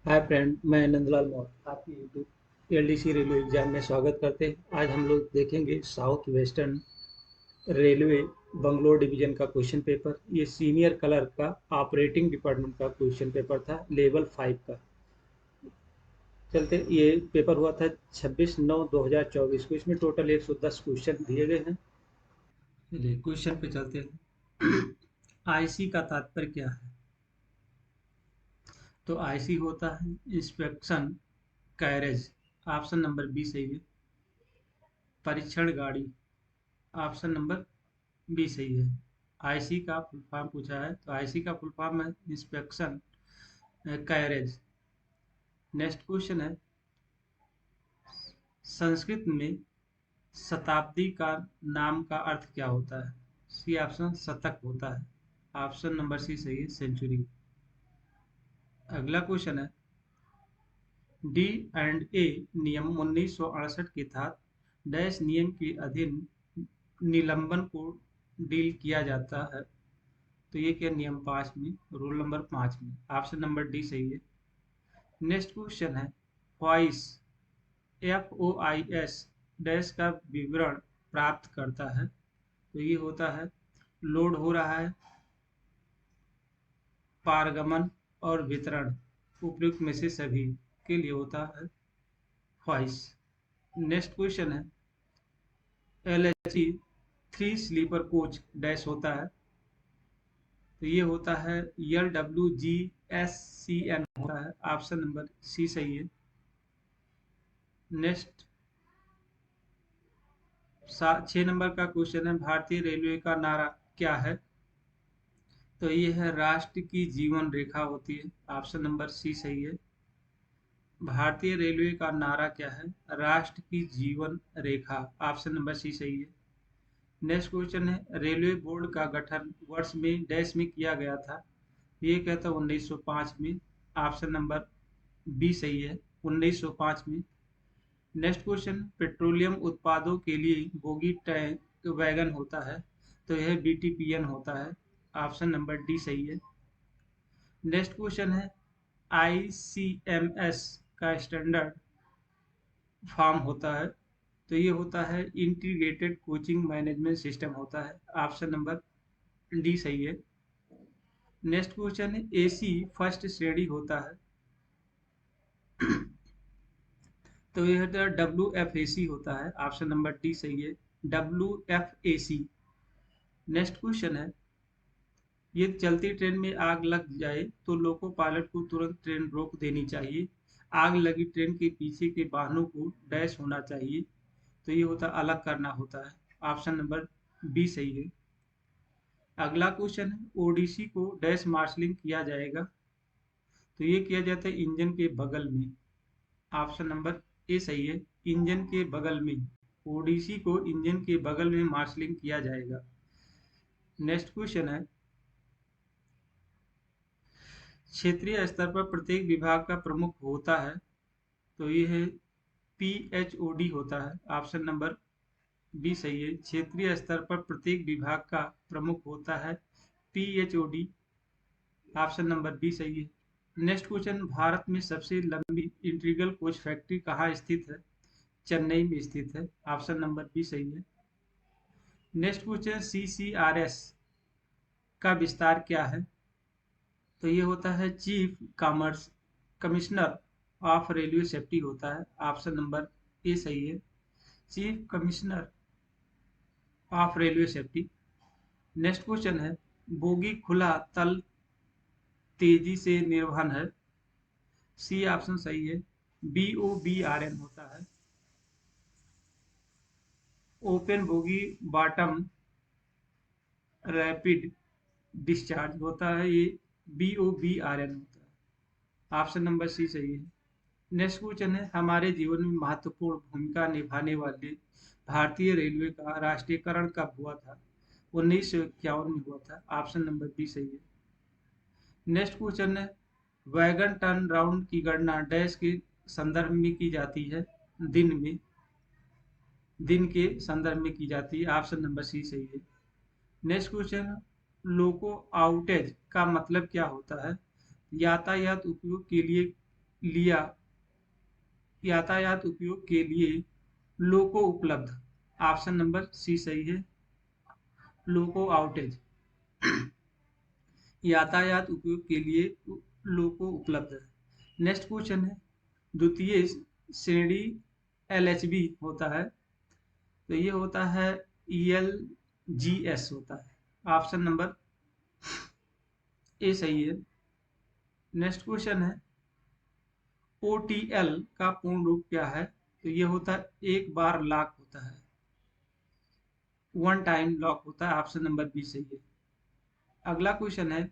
Hi friend, मैं नंदलाल मौर्य आपकी YouTube LDC railway exam में स्वागत करते हैं। आज हम लोग देखेंगे south western railway Bangalore division का क्वेश्चन पेपर। ये सीनियर क्लर्क का ऑपरेटिंग डिपार्टमेंट का क्वेश्चन पेपर था, लेवल 5 का। चलते, ये पेपर हुआ था 26/9/2024 को। इसमें टोटल 110 क्वेश्चन दिए गए हैं। चलिए क्वेश्चन पे चलते हैं। आईसी का तात्पर्य क्या है? तो आईसी होता है inspection carriage, option number B सही है। परीक्षण गाड़ी, ऑप्शन नंबर बी सही है। आईसी का फुल फॉर्म पूछा है, तो आईसी का फुल फॉर्म है इंस्पेक्शन कैरेज। नेक्स्ट क्वेश्चन है, संस्कृत में शताब्दी का नाम का अर्थ क्या होता है? सी ऑप्शन शतक होता है। ऑप्शन नंबर सी सही है, सेंचुरी। अगला क्वेश्चन है, डी एंड ए नियम 1968 के तहत डैश नियम के अधीन निलंबन को डील किया जाता है। तो ये क्या नियम 5 में, रूल नंबर 5 में। ऑप्शन नंबर डी सही है। नेक्स्ट क्वेश्चन है, voice F O I S dash का विवरण प्राप्त करता है। तो ये होता है लोड हो रहा है, पारगमन और वितरण, उपयुक्त में से सभी के लिए होता है वॉइस। नेक्स्ट क्वेश्चन है, L H E 3 sleeper coach dash होता है। तो ये होता है L W G S C N होता है। ऑप्शन नंबर सी सही है। नेक्स्ट 6 नंबर का क्वेश्चन है, भारतीय रेलवे का नारा क्या है? तो ये है राष्ट्र की जीवन रेखा होती है। ऑप्शन नंबर सी सही है। भारतीय रेलवे का नारा क्या है? राष्ट्र की जीवन रेखा। ऑप्शन नंबर सी सही है। नेक्स्ट क्वेश्चन है, रेलवे बोर्ड का गठन वर्ष में डैश में किया गया था। ये कहता है 1905 में। ऑप्शन नंबर बी सही है, 1905 में। नेक्स्ट क्वेश्चन, पेट्रोलियम उत्पादों के लिए बोगी टैंक वैगन होता है। तो यह बीटीपीएन होता है। ऑप्शन नंबर डी सही है। नेक्स्ट क्वेश्चन है, आईसीएमएस का स्टैंडर्ड फॉर्म होता है। तो ये होता है इंटीग्रेटेड कोचिंग मैनेजमेंट सिस्टम होता है। ऑप्शन नंबर डी सही है। नेक्स्ट क्वेश्चन है, एसी फर्स्ट श्रेणी होता है। तो ये होता है डब्ल्यू एफ ए सी होता है। ऑप्शन नंबर डी सही है, W F A C. Next question है, ये चलती ट्रेन में आग लग जाए तो लोको पायलट को तुरंत ट्रेन रोक देनी चाहिए। आग लगी ट्रेन के पीछे के वाहनों को डैश होना चाहिए। तो ये होता है अलग करना होता है। ऑप्शन नंबर बी सही है। अगला क्वेश्चन है, ओडीसी को डैश मार्शलिंग किया जाएगा। तो ये किया जाता है इंजन के बगल में। ऑप्शन नंबर ए सही है, इंजन के बगल में। ओडीसी को इंजन के बगल में मार्शलिंग किया जाएगा। नेक्स्ट क्वेश्चन है, क्षेत्रीय स्तर पर प्रत्येक विभाग का प्रमुख होता है। तो ये है पीएचओडी होता है। ऑप्शन नंबर बी सही है, क्षेत्रीय स्तर पर प्रत्येक विभाग का प्रमुख होता है पीएचओडी। ऑप्शन नंबर बी सही है। नेक्स्ट क्वेश्चन, भारत में सबसे लंबी इंटीग्रल कोच फैक्ट्री कहाँ स्थित है? चेन्नई में स्थित है। ऑप्शन नंबर बी सही है। नेक्स्ट क्वेश्चन, सीसीआरएस का विस्तार क्या है? तो ये होता है chief commerce commissioner of railway safety होता है। ऑप्शन नंबर ए सही है, chief commissioner of railway safety. Next question है, बोगी खुला तल तेजी से निर्वहन है। सी ऑप्शन सही है, B O B R N होता है। Open bogie bottom rapid discharge होता है। ये B O B R N होता है। ऑप्शन नंबर सी सही है। नेक्स्ट क्वेश्चन है, हमारे जीवन में महत्वपूर्ण भूमिका निभाने वाले भारतीय रेलवे का राष्ट्रीयकरण कब हुआ था? 1951 में हुआ था। ऑप्शन नंबर बी सही है। नेक्स्ट क्वेश्चन है, वैगन टर्न राउंड की गणना डैश के संदर्भ में की जाती है। दिन में, दिन के संदर्भ में की जाती है। ऑप्शन नंबर सी सही है। नेक्स्ट क्वेश्चन, लोको आउटेज का मतलब क्या होता है? यातायात उपयोग के लिए लिया यातायात उपयोग के लिए लोको उपलब्ध। ऑप्शन नंबर सी सही है, लोको आउटेज। यातायात उपयोग के लिए लोको उपलब्ध है। नेक्स्ट क्वेश्चन है, द्वितीय श्रेणी एलएचबी होता है, तो ये होता है ईएलजीएस होता है। ऑप्शन नंबर ए सही है। नेक्स्ट क्वेश्चन है, ओटीएल का पूर्ण रूप क्या है, तो ये होता है एक बार लॉक होता है, वन टाइम लॉक होता है। ऑप्शन नंबर बी सही है। अगला क्वेश्चन है,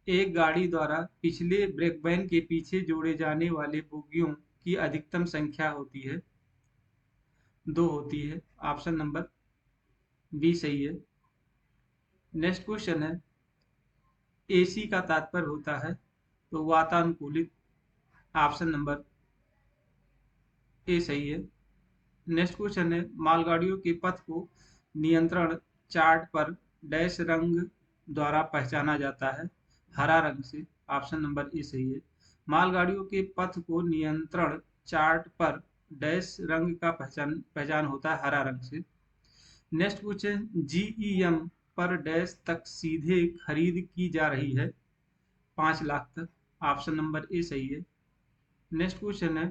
एक गाड़ी द्वारा पिछले ब्रेकबैन के पीछे जोड़े जाने वाले बोगियों की अधिकतम संख्या होती है, 2 होती है। ऑप्शन नंबर बी सही है। नेक्स्ट क्वेश्चन है, एसी का तात्पर्य होता है तो वातानुकूलित। ऑप्शन नंबर ए सही है। नेक्स्ट क्वेश्चन है, मालगाड़ियों के पथ को नियंत्रण चार्ट पर डैश रंग द्वारा पहचाना जाता है, हरा रंग से। ऑप्शन नंबर ए सही है। मालगाड़ियों के पथ को नियंत्रण चार्ट पर डैश रंग का पहचान होता है, हरा रंग से। नेक्स्ट क्वेश्चन, जीईएम पर डैश तक सीधे खरीद की जा रही है, 5 लाख तक। ऑप्शन नंबर ए सही है। नेक्स्ट क्वेश्चन है,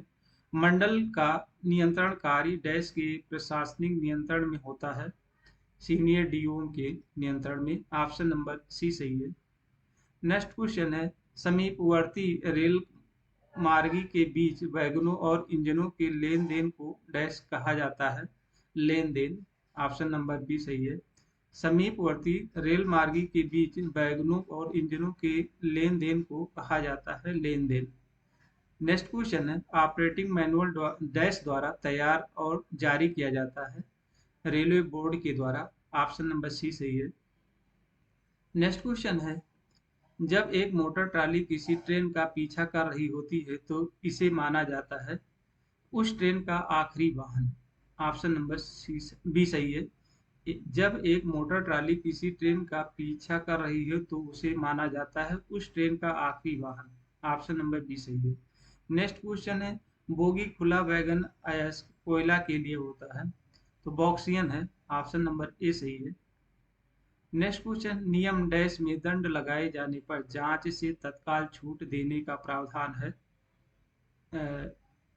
मंडल का नियंत्रण कार्य डैश के प्रशासनिक नियंत्रण में होता है, सीनियर डीओ के नियंत्रण में। ऑप्शन नंबर सी सही है। नेक्स्ट क्वेश्चन है, समीपवर्ती रेल मार्गी के बीच वैगनों और इंजनों के लेन देन को डैश कहा जाता है, लेन देन। ऑप्शन नंबर बी सही है। समीपवर्ती रेल मार्गी के बीच वैगनों और इंजनों के लेन देन को कहा जाता है, लेन देन। नेक्स्ट क्वेश्चन है, ऑपरेटिंग मैनुअल डैश द्वारा तैयार और जारी किया जाता है, रेलवे बोर्ड के द्वारा। ऑप्शन नंबर सी सही है। नेक्स्ट क्वेश्चन है, जब एक मोटर ट्राली किसी ट्रेन का पीछा कर रही होती है तो इसे माना जाता है उस ट्रेन का आखिरी वाहन। ऑप्शन नंबर सी बी सही है। जब एक मोटर ट्राली किसी ट्रेन का पीछा कर रही है तो उसे माना जाता है उस ट्रेन का आखिरी वाहन। ऑप्शन नंबर बी सही है। नेक्स्ट क्वेश्चन है, बोगी खुला वैगन अयस्क कोयला के लिए होता है, तो बॉक्सियन है। ऑप्शन नंबर ए सही है। नेक्स्ट क्वेश्चन, नियम डैश में दंड लगाए जाने पर जांच से तत्काल छूट देने का प्रावधान है,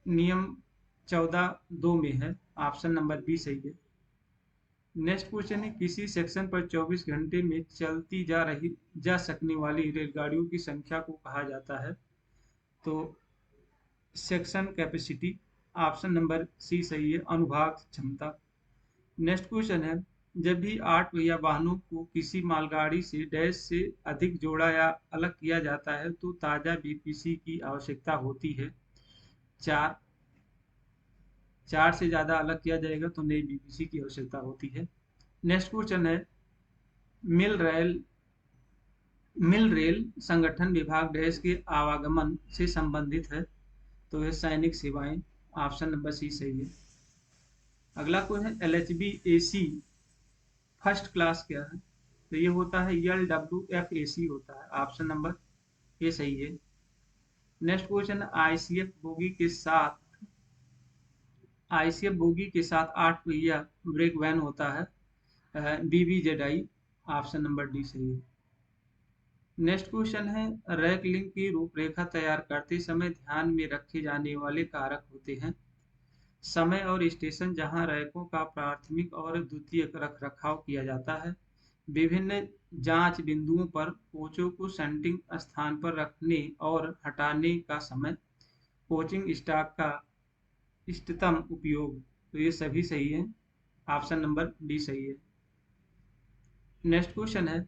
नियम 14(2) में है। ऑप्शन नंबर बी सही है। नेक्स्ट क्वेश्चन है, किसी सेक्शन पर 24 घंटे में चलती जा सकने वाली रेलगाड़ियों की संख्या को कहा जाता है, तो section capacity. Option number C सही है, अनुभाग क्षमता। नेक्स्ट क्वेश्चन है, जब भी 8 पहिया वाहनों को किसी मालगाड़ी से डैश से अधिक जोड़ा या अलग किया जाता है तो ताज़ा बीपीसी की आवश्यकता होती है, 4। 4 से ज़्यादा अलग किया जाएगा तो नई बीपीसी की आवश्यकता होती है। नेक्स्ट क्वेश्चन है, मिल रेल मिल रेल संगठन विभाग डैश के आवागमन से संबंधित है, तो यह सैनिक सेवाएं। ऑप्शन नंबर सी सही है। अगला क्वेश्चन है, एलएचबी एसी फर्स्ट क्लास क्या है, तो ये होता है LWFAC होता है। ऑप्शन नंबर ए सही है। नेक्स्ट क्वेश्चन, आईसीएफ बोगी के साथ 8 पहिया ब्रेक वैन होता है, BBZI। ऑप्शन नंबर डी सही है। नेक्स्ट क्वेश्चन है, रैक लिंक की रूपरेखा तैयार करते समय ध्यान में रखे जाने वाले कारक होते हैं, समय और स्टेशन जहां रैकों का प्राथमिक और द्वितीयक रखरखाव किया जाता है, विभिन्न जांच बिंदुओं पर कोचों को सेंटिंग स्थान पर रखने और हटाने का समय, कोचिंग स्टॉक का इष्टतम उपयोग, तो ये सभी सही है। ऑप्शन नंबर डी सही है। नेक्स्ट क्वेश्चन है,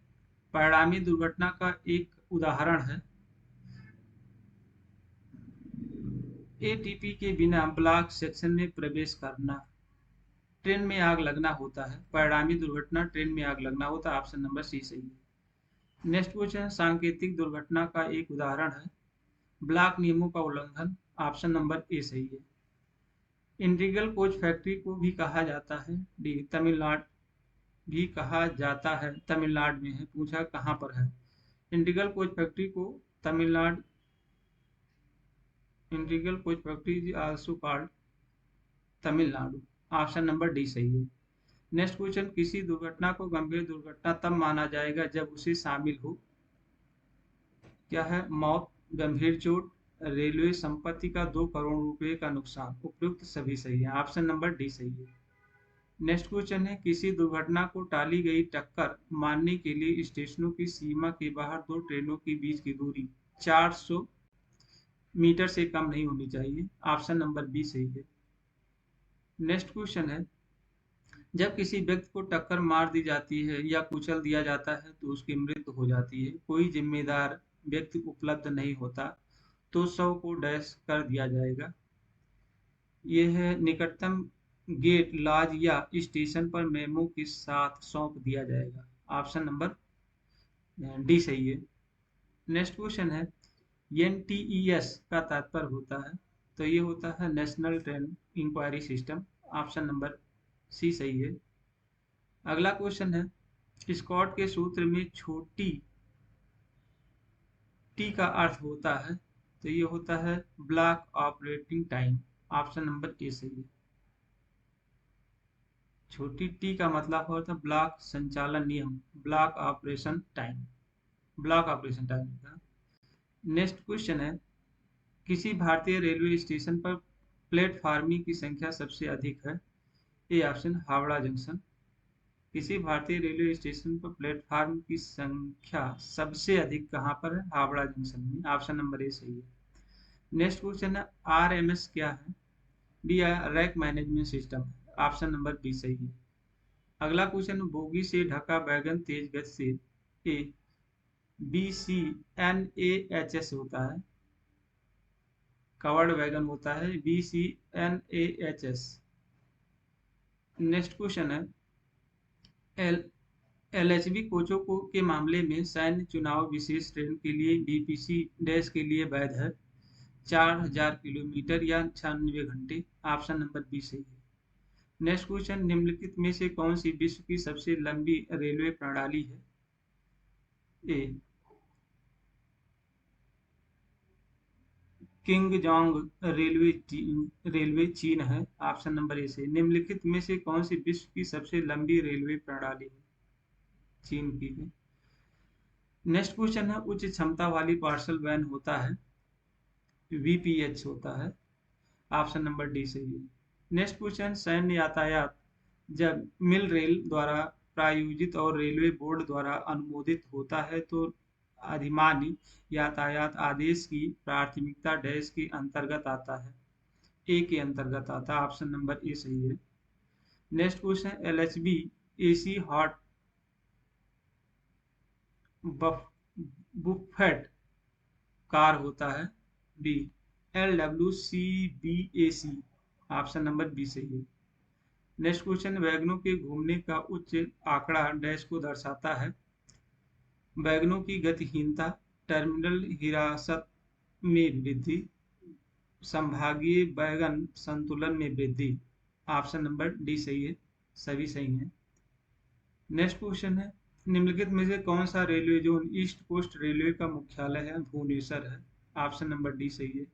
परिणामी दुर्घटना का एक उदाहरण है, एटीपी के बिना ब्लॉक सेक्शन में प्रवेश करना, ट्रेन में आग लगना होता है। परिणामी दुर्घटना ट्रेन में आग लगना होता है। ऑप्शन नंबर सी सही है। नेक्स्ट क्वेश्चन, सांकेतिक दुर्घटना का एक उदाहरण है, ब्लॉक नियमों का उल्लंघन। ऑप्शन नंबर ए सही है। इंटीग्रल कोच फैक्ट्री को भी कहा जाता है, डी तमिलनाडु भी कहा जाता है, तमिलनाडु में है, पूछा कहाँ पर है। इंटीग्रल कोच फैक्ट्री को Tamil Nadu integral coach factory is also called Tamil Nadu. Option number D सही है। नेक्स्ट क्वेश्चन, किसी दुर्घटना को गंभीर दुर्घटना तब माना जाएगा जब उसे शामिल हो, क्या है, मौत, गंभीर चोट, रेलवे संपत्ति का 2 करोड़ रुपए का नुकसान। उपयुक्त सभी सही है। ऑप्शन नंबर डी सही है। नेक्स्ट क्वेश्चन है, किसी दुर्घटना को टाली गई टक्कर मानने के लिए स्टेशनों की सीमा के बाहर दो ट्रेनों के बीच की दूरी 400 मीटर से कम नहीं होनी चाहिए। ऑप्शन नंबर बी सही है। नेक्स्ट क्वेश्चन है, जब किसी व्यक्ति को टक्कर मार दी जाती है या कुचल दिया जाता है तो उसकी मृत्यु हो जाती है, कोई जिम्मेदार व्यक्ति उपलब्ध नहीं होता, तो शव को डैश कर दिया जाएगा। यह है निकटतम गेट, लॉज या स्टेशन पर मेमो के साथ सौंप दिया जाएगा। ऑप्शन नंबर डी सही है। नेक्स्ट क्वेश्चन है, एनटीईएस का तात्पर्य होता है, तो ये होता है national train enquiry system. Option number C सही है। अगला क्वेश्चन है, स्कॉट के सूत्र में छोटी टी का अर्थ होता है, तो ये होता है block operating time. Option number A सही है। छोटी टी का मतलब होता है ब्लॉक संचालन नियम, block operation time, block operation time का। नेक्स्ट क्वेश्चन है, किसी भारतीय रेलवे स्टेशन पर प्लेटफार्मिंग की संख्या सबसे अधिक है। A option Howrah junction. किसी भारतीय रेलवे स्टेशन पर प्लेटफार्म की संख्या सबसे अधिक कहाँ पर है? हावड़ा जंक्शन में। ऑप्शन नंबर ए सही है। नेक्स्ट क्वेश्चन है, आरएमएस क्या है? डी रैक मैनेजमेंट सिस्टम है। ऑप्शन नंबर बी सही है। अगला क्वेश्चन, बोगी से ढका बैगन तेज गति से A B C N A H S होता है, कवर्ड वैगन होता है B C N A H S. Next question है, एल एलएचबी कोचों को के मामले में सैन्य चुनाव विशेष ट्रेन के लिए बीपीसी डैश के लिए वैध है 4000 किलोमीटर या 96 घंटे। ऑप्शन नंबर बी सही है। नेक्स्ट क्वेश्चन, निम्नलिखित में से कौन सी विश्व की सबसे लंबी रेलवे प्रणाली है? ए किंग जोंग रेलवे चीन है। ऑप्शन नंबर ए से। निम्नलिखित में से कौन सी विश्व की सबसे लंबी रेलवे प्रणाली है? चीन की है। नेक्स्ट क्वेश्चन है, उच्च क्षमता वाली पार्सल वैन होता है, वीपीएच होता है। ऑप्शन नंबर डी सही है। नेक्स्ट क्वेश्चन, सैन्य यातायात जब मिल रेल द्वारा प्रायोजित और रेलवे बोर्ड द्वारा अनुमोदित होता है तो अधिमान्य यातायात आदेश की प्राथमिकता डैश के अंतर्गत आता है, ए के अंतर्गत आता है। ऑप्शन नंबर ए सही है। Next question, LHB AC hot buffet car होता है, B LWCBAC। Option number B सही है। नेक्स्ट क्वेश्चन, वैगनों के घूमने का उच्च आंकड़ा डैश को दर्शाता है, वैगनों की गतिहीनता, टर्मिनल हिरासत में वृद्धि, संभागीय वैगन संतुलन में वृद्धि। ऑप्शन नंबर डी सही है, सभी सही है। नेक्स्ट क्वेश्चन है, निम्नलिखित में से कौन सा railway zone East Coast Railway का मुख्यालय है? भुवनेश्वर है। ऑप्शन नंबर डी सही है।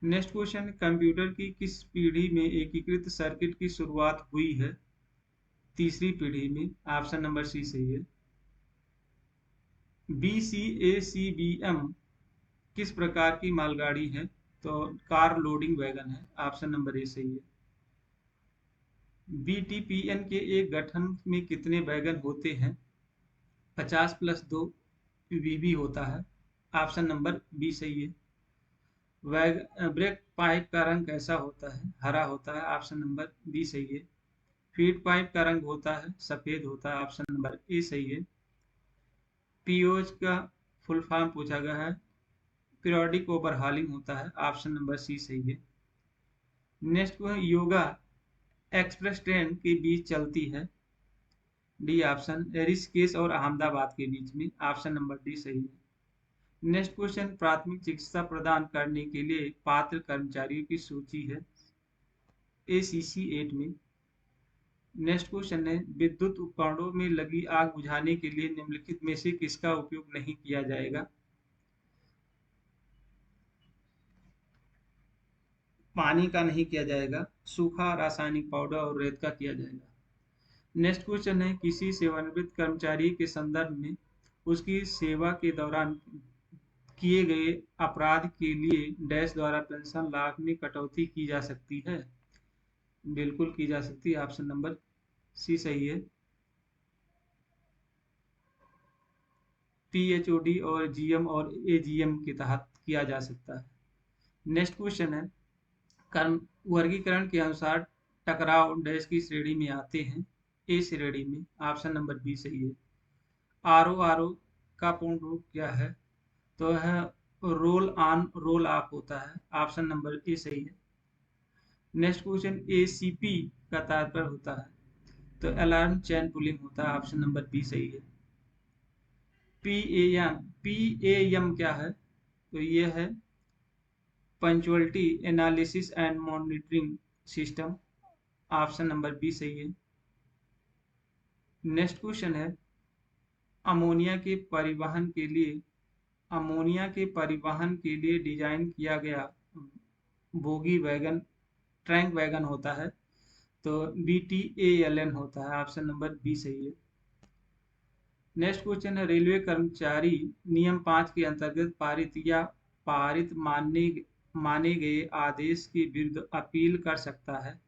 नेक्स्ट क्वेश्चन, कंप्यूटर की किस पीढ़ी में एकीकृत सर्किट की शुरुआत हुई है? तीसरी पीढ़ी में। ऑप्शन नंबर सी सही है। BCACBM किस प्रकार की मालगाड़ी है? तो कार लोडिंग वैगन है। ऑप्शन नंबर ए सही है। BTPN के एक गठन में कितने वैगन होते हैं? 50 + 2 VB होता है। ऑप्शन नंबर बी सही है। ब्रेक पाइप का रंग कैसा होता है? हरा होता है। ऑप्शन नंबर बी सही है। फीड पाइप का रंग होता है सफेद होता है। ऑप्शन नंबर ए सही है। पीओज का फुल फॉर्म पूछा गया है, पीरियोडिक ओवरहॉलिंग होता है। ऑप्शन नंबर सी सही है। नेक्स्ट को योगा एक्सप्रेस ट्रेन के बीच चलती है, डी ऑप्शन, ऋषिकेश और अहमदाबाद के बीच में। ऑप्शन नंबर डी सही है। नेक्स्ट क्वेश्चन, प्राथमिक चिकित्सा प्रदान करने के लिए पात्र कर्मचारियों की सूची है, ACC 8 में। नेक्स्ट क्वेश्चन है, विद्युत उपकरणों में लगी आग बुझाने के लिए निम्नलिखित में से किसका उपयोग नहीं किया जाएगा? पानी का नहीं किया जाएगा, सूखा रासायनिक पाउडर और रेत का किया जाएगा। नेक्स्ट क्वेश्चन है, किसी सेवानिवृत्त कर्मचारी के संदर्भ में उसकी सेवा के दौरान किए गए अपराध के लिए डैश द्वारा पेंशन लाभ में कटौती की जा सकती है? बिल्कुल की जा सकती है, ऑप्शन नंबर सी सही है। पीएचओडी और जीएम और एजीएम के तहत किया जा सकता है। नेक्स्ट क्वेश्चन है, कर्म वर्गीकरण के अनुसार टकराव डैश की श्रेणी में आते हैं? ए श्रेणी में, ऑप्शन नंबर बी सही है। आरओ का पूर्ण रूप क्या है? तो है रोल ऑन रोल ऑफ होता है, ऑप्शन नंबर ए सही है। नेक्स्ट क्वेश्चन, एसीपी का तात्पर्य होता है? तो अलार्म चैन पुलिंग होता है, ऑप्शन नंबर बी सही है। पीएएम क्या है? तो ये है punctuality analysis and monitoring system, option number B सही है। नेक्स्ट क्वेश्चन है, अमोनिया के परिवहन के लिए डिजाइन किया गया बोगी वैगन ट्रैंक वैगन होता है? तो BTALN होता है, ऑप्शन नंबर बी सही है। नेक्स्ट क्वेश्चन है, रेलवे कर्मचारी नियम 5 के अंतर्गत पारित माने गए आदेश के विरुद्ध अपील कर सकता है?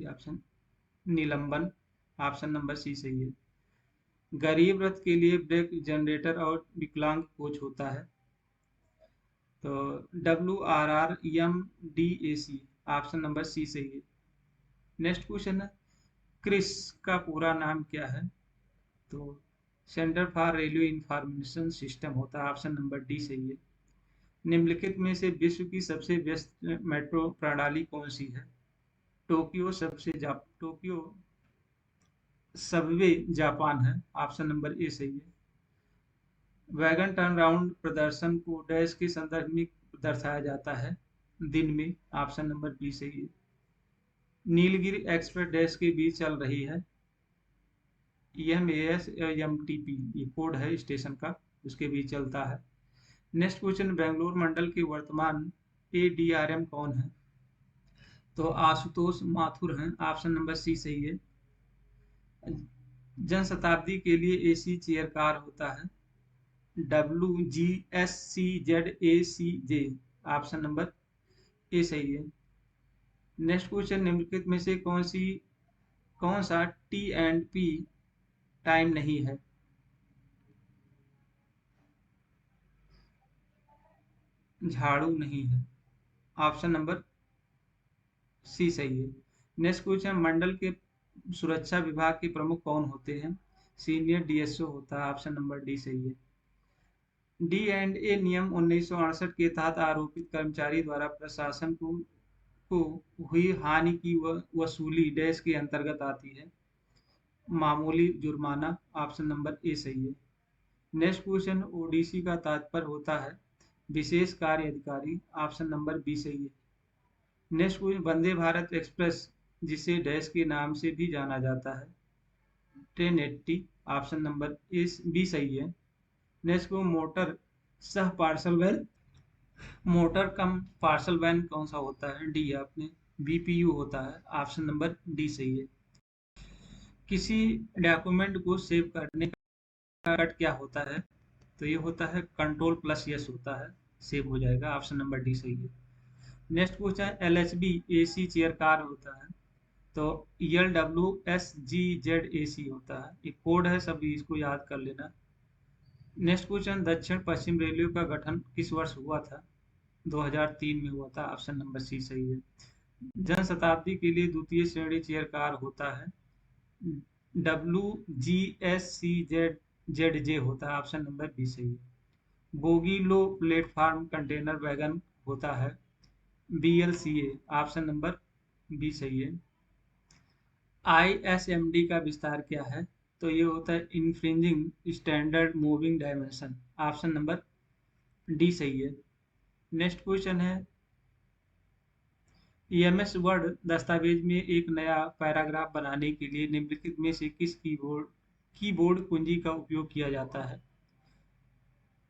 ऑप्शन निलंबन, ऑप्शन नंबर सी सही है। गरीब रथ के लिए ब्रेक जनरेटर और विकलांग कोच होता है? तो WRRMDAC, ऑप्शन नंबर सी सही है। नेक्स्ट क्वेश्चन है, क्रिस का पूरा नाम क्या है? तो centre for railway information system होता है, ऑप्शन नंबर डी सही है। निम्नलिखित में से विश्व की सबसे व्यस्त मेट्रो प्रणाली कौन सी है? टोक्यो सबवे जापान है, ऑप्शन नंबर ए सही है। वैगन टर्न राउंड प्रदर्शन को डैश के संदर्भ में दर्शाया जाता है? दिन में, ऑप्शन नंबर बी सही है। नीलगिरी एक्सप्रेस डैश के बीच चल रही है? EMAS-MTP ये कोड है स्टेशन का, उसके बीच चलता है। नेक्स्ट क्वेश्चन, बेंगलोर मंडल के वर्तमान ADRM कौन है? तो आशुतोष माथुर हैं, ऑप्शन नंबर सी सही है। जनशताब्दी के लिए AC चेयर कार होता है? WGSCZACJ, ऑप्शन नंबर ए सही है। नेक्स्ट क्वेश्चन, निम्नलिखित में से कौन सा T&P टाइम नहीं है? झाड़ू नहीं है, ऑप्शन नंबर सी सही है। नेक्स्ट क्वेश्चन, मंडल के सुरक्षा विभाग के प्रमुख कौन होते हैं? सीनियर DSO होता है, ऑप्शन नंबर डी सही है। D&A नियम 1968 के तहत आरोपित कर्मचारी द्वारा प्रशासन को हुई हानि की वसूली डैश के अंतर्गत आती है? मामूली जुर्माना, ऑप्शन नंबर ए सही है। नेक्स्ट क्वेश्चन, ODC का तात्पर्य होता है विशेष कार्य अधिकारी, ऑप्शन नंबर बी सही है। Next question, Vande Bharat express जिसे डैश के नाम से भी जाना जाता है? 1080, ऑप्शन नंबर बी सही है। नेक्स्ट को मोटर कम पार्सल वैन कौन सा होता है? डी आपने BPU होता है, ऑप्शन नंबर डी सही है। किसी डॉक्यूमेंट को सेव करने का कट क्या होता है? तो ये होता है Ctrl+S होता है, सेव हो जाएगा, ऑप्शन नंबर डी सही है। Next question, LHB AC chair car होता है? तो LWSGZAC होता है, एक कोड है, सभी इसको याद कर लेना। नेक्स्ट क्वेश्चन, दक्षिण पश्चिम रेलवे का गठन किस वर्ष हुआ था? 2003 में हुआ था, ऑप्शन नंबर सी सही है। जनशताब्दी के लिए द्वितीय श्रेणी चेयर कार होता है? WGSCZJ होता है, ऑप्शन नंबर बी सही है। बोगी लो प्लेटफार्म कंटेनर वैगन होता है? BLCA, ऑप्शन नंबर बी सही है। ISMD का विस्तार क्या है? तो ये होता है infringing standard moving dimension, option number D सही है। नेक्स्ट क्वेश्चन है, EMS वर्ड दस्तावेज में एक नया पैराग्राफ बनाने के लिए निम्नलिखित में से किस कीबोर्ड कुंजी का उपयोग किया जाता है?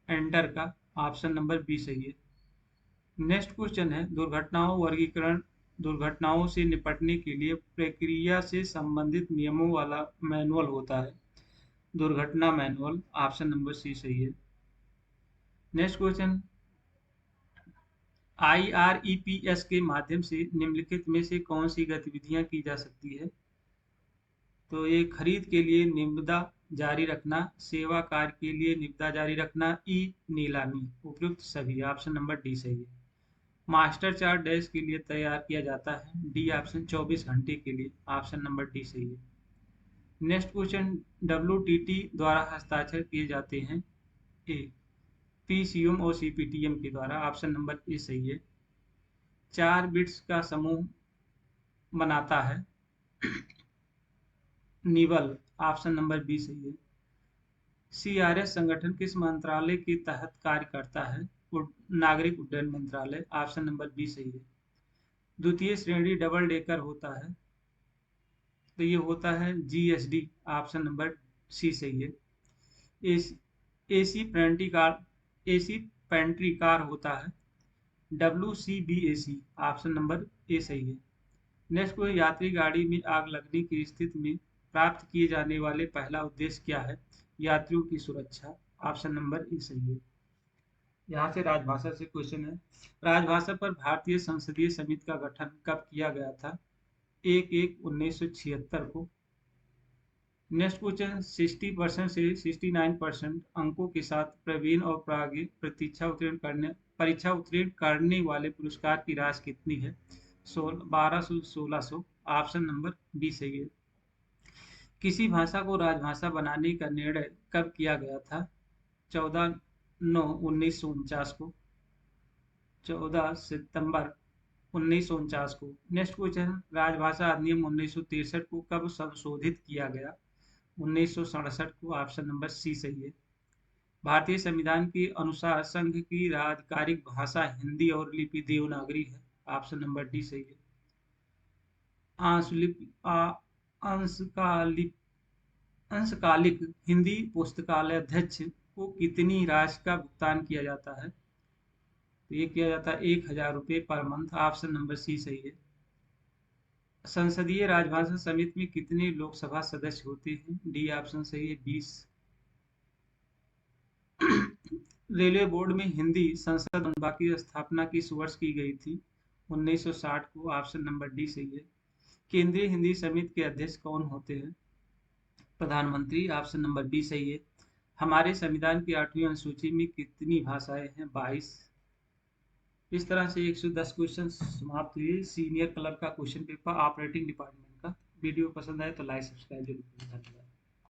एंटर का, ऑप्शन नंबर बी सही है। नेक्स्ट क्वेश्चन है, दुर्घटनाओं वर्गीकरण दुर्घटनाओं से निपटने के लिए प्रक्रिया से संबंधित नियमों वाला मैनुअल होता है? दुर्घटना मैनुअल। ऑप्शन नंबर सी सही है। नेक्स्ट क्वेश्चन, IREPS के माध्यम से निम्नलिखित में से कौन सी गतिविधियां की जा सकती है? तो ये खरीद के लिए निविदा जारी रखना, सेवा कार्य के लिए निविदा जारी रखना, ई नीलामी, उपयुक्त सभी। ऑप्शन नंबर डी सही है। मास्टर चार्ट डैश के लिए तैयार किया जाता है? डी ऑप्शन 24 घंटे के लिए। ऑप्शन नंबर डी सही है। नेक्स्ट क्वेश्चन, WTT द्वारा हस्ताक्षर किए जाते हैं? ए PCM और CPTM के द्वारा। ऑप्शन नंबर ए सही है। 4 बिट्स का समूह बनाता है? निवल। ऑप्शन नंबर बी सही है। CRS संगठन किस मंत्रालय के तहत कार्य करता है? नागरिक उड्डयन मंत्रालय। ऑप्शन नंबर बी सही है। द्वितीय श्रेणी डबल डेकर होता है? तो ये होता है GSD। ऑप्शन नंबर सी सही है। एसी पेंट्री कार होता है? WCBAC। ऑप्शन नंबर ए सही है। नेक्स्ट कोई यात्री गाड़ी में आग लगने की स्थिति में प्राप्त किए जाने वाले पहला उद्देश्य क्या है? यात्रियों की सुरक्षा। ऑप्शन नंबर ए सही है। यहाँ से राजभाषा से क्वेश्चन है। राजभाषा पर भारतीय संसदीय समिति का गठन कब किया गया था? 1/1/1976 को। नेक्स्ट क्वेश्चन, 60% से 69% अंकों के साथ प्रवीण और प्राज्ञ परीक्षा उत्तीर्ण करने वाले पुरस्कार की राशि कितनी है? 1200 1600। ऑप्शन नंबर बी सही है। किसी भाषा को राजभाषा बनाने का निर्णय कब किया गया था? 14/9/1949 को। 14 सितंबर 1949 को। नेक्स्ट क्वेश्चन, राजभाषा अधिनियम 1963 को कब संशोधित किया गया? 1967 को। ऑप्शन नंबर सी सही है। भारतीय संविधान के अनुसार संघ की आधिकारिक भाषा हिंदी और लिपि देवनागरी है? ऑप्शन नंबर डी सही है। अंशकालिक हिंदी पुस्तकालय अध्यक्ष को कितनी राशि का भुगतान किया जाता है? तो ये किया जाता है 1000 रुपये per month. Option number C सही है। संसदीय राजभाषा समिति में कितने लोकसभा सदस्य होते हैं? डी ऑप्शन सही है, 20। रेलवे बोर्ड में हिंदी संसद भवन की स्थापना किस वर्ष की गई थी? 1960 को। ऑप्शन नंबर डी सही है। केंद्रीय हिंदी समिति के अध्यक्ष कौन होते हैं? प्रधानमंत्री। ऑप्शन नंबर बी सही है। हमारे संविधान की 8वीं अनुसूची में कितनी भाषाएं हैं? 22। इस तरह से 110 क्वेश्चन समाप्त हुए सीनियर क्लर्क का क्वेश्चन पेपर ऑपरेटिंग डिपार्टमेंट का। वीडियो पसंद आए तो लाइक सब्सक्राइब जरूर करें। धन्यवाद।